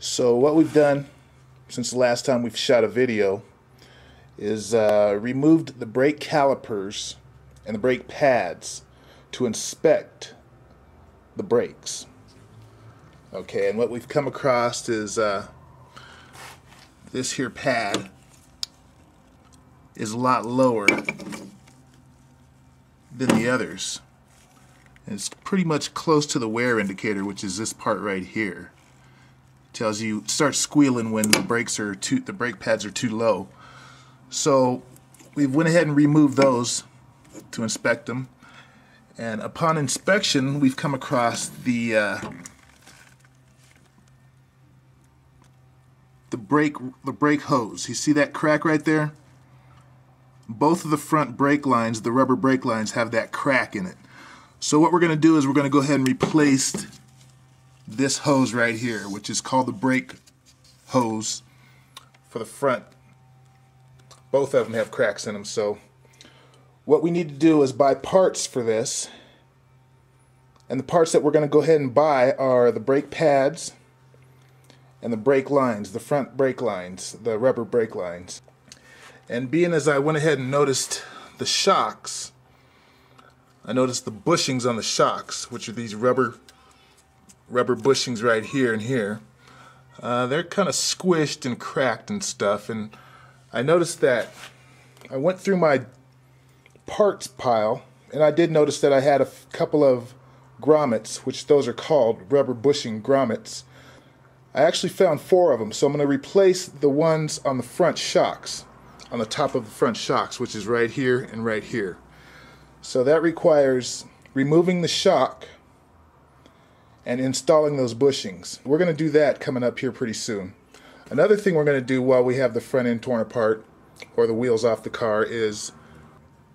So what we've done since the last time we've shot a video is removed the brake calipers and the brake pads to inspect the brakes. Okay, and what we've come across is this here pad is a lot lower than the others. And it's pretty much close to the wear indicator, which is this part right here. Tells you, starts squealing when the the brake pads are too low. So we went ahead and removed those to inspect them, and upon inspection we've come across the brake hose. You see that crack right there? Both of the front brake lines, the rubber brake lines, have that crack in it. So what we're going to do is we're going to go ahead and replace this hose right here, which is called the brake hose for the front. Both of them have cracks in them. So what we need to do is buy parts for this, and the parts that we're going to go ahead and buy are the brake pads and the brake lines, the front brake lines, the rubber brake lines. And being as I went ahead and noticed the shocks, I noticed the bushings on the shocks, which are these rubber bushings right here and here. They're kind of squished and cracked and stuff, and I noticed that I went through my parts pile, and I did notice that I had a couple of grommets, which those are called rubber bushing grommets. I actually found 4 of them, so I'm going to replace the ones on the front shocks, on the top of the front shocks, which is right here and right here. So that requires removing the shock and installing those bushings. We're going to do that coming up here pretty soon. Another thing we're going to do while we have the front end torn apart, or the wheels off the car, is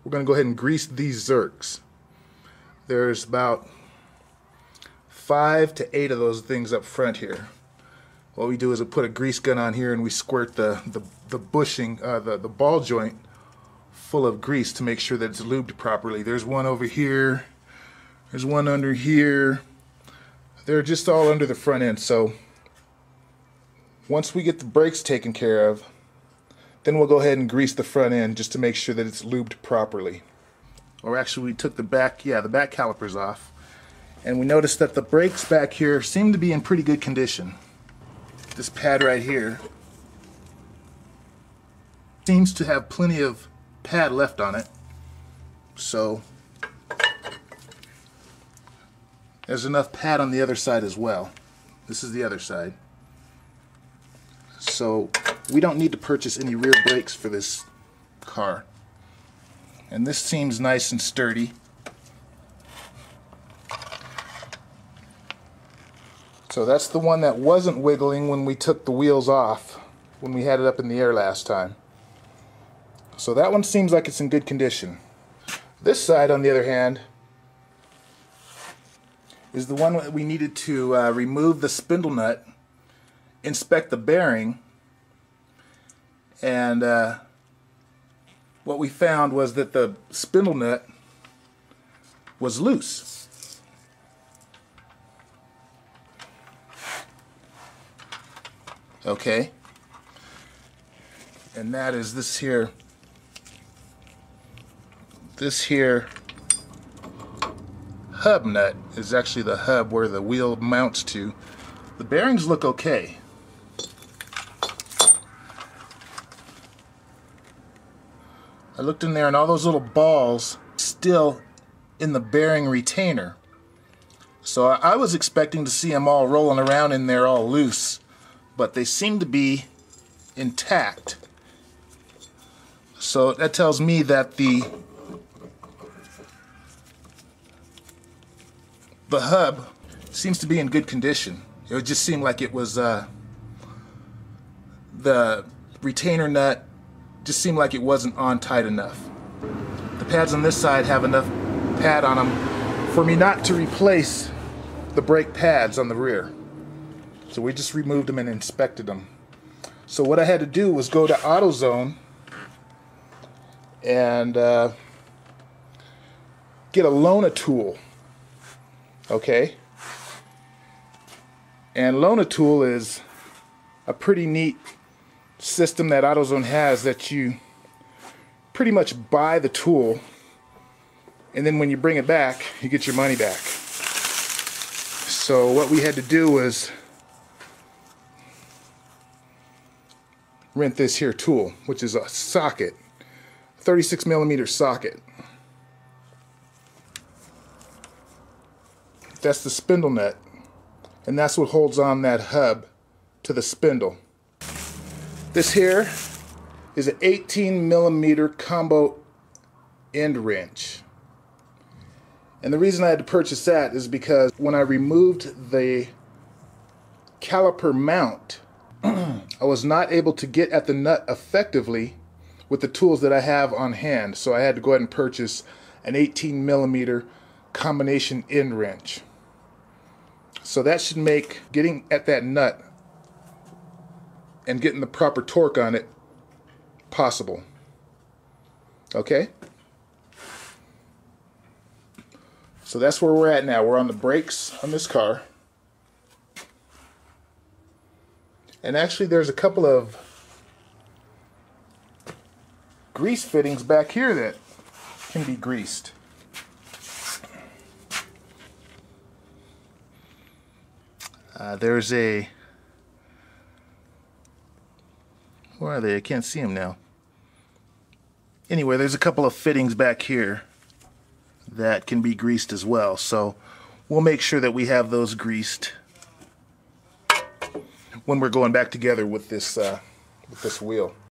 we're going to go ahead and grease these zerks. There's about 5 to 8 of those things up front here. What we do is we put a grease gun on here and we squirt the bushing, the ball joint full of grease to make sure that it's lubed properly. There's one over here, there's one under here. They're just all under the front end. So once we get the brakes taken care of, then we'll go ahead and grease the front end just to make sure that it's lubed properly. Or actually, we took the back calipers off, and we noticed that the brakes back here seem to be in pretty good condition. This pad right here seems to have plenty of pad left on it, so there's enough pad on the other side as well. This is the other side. So we don't need to purchase any rear brakes for this car. And this seems nice and sturdy. So that's the one that wasn't wiggling when we took the wheels off, when we had it up in the air last time. So that one seems like it's in good condition. This side, on the other hand, is the one that we needed to remove the spindle nut, inspect the bearing, and what we found was that the spindle nut was loose. Okay, and that is this here hub nut is actually the hub where the wheel mounts to. The bearings look okay. I looked in there and all those little balls still in the bearing retainer. So I was expecting to see them all rolling around in there all loose, but they seem to be intact. So that tells me that the hub seems to be in good condition. It would just seem like it was the retainer nut just seemed like it wasn't on tight enough. The pads on this side have enough pad on them for me not to replace the brake pads on the rear. So we just removed them and inspected them. So what I had to do was go to AutoZone and get a Lona tool. Okay? And Lona tool is a pretty neat system that AutoZone has, that you pretty much buy the tool, and then when you bring it back, you get your money back. So what we had to do was rent this here tool, which is a socket, 36mm socket. That's the spindle nut, and that's what holds on that hub to the spindle. This here is an 18mm combo end wrench. And the reason I had to purchase that is because when I removed the caliper mount, I was not able to get at the nut effectively with the tools that I have on hand. So I had to go ahead and purchase an 18mm combination end wrench. So that should make getting at that nut and getting the proper torque on it possible. Okay? So that's where we're at now. We're on the brakes on this car. And actually there's a couple of grease fittings back here that can be greased. There's a... Where are they? I can't see them now. Anyway, there's a couple of fittings back here that can be greased as well. So we'll make sure that we have those greased when we're going back together with this wheel.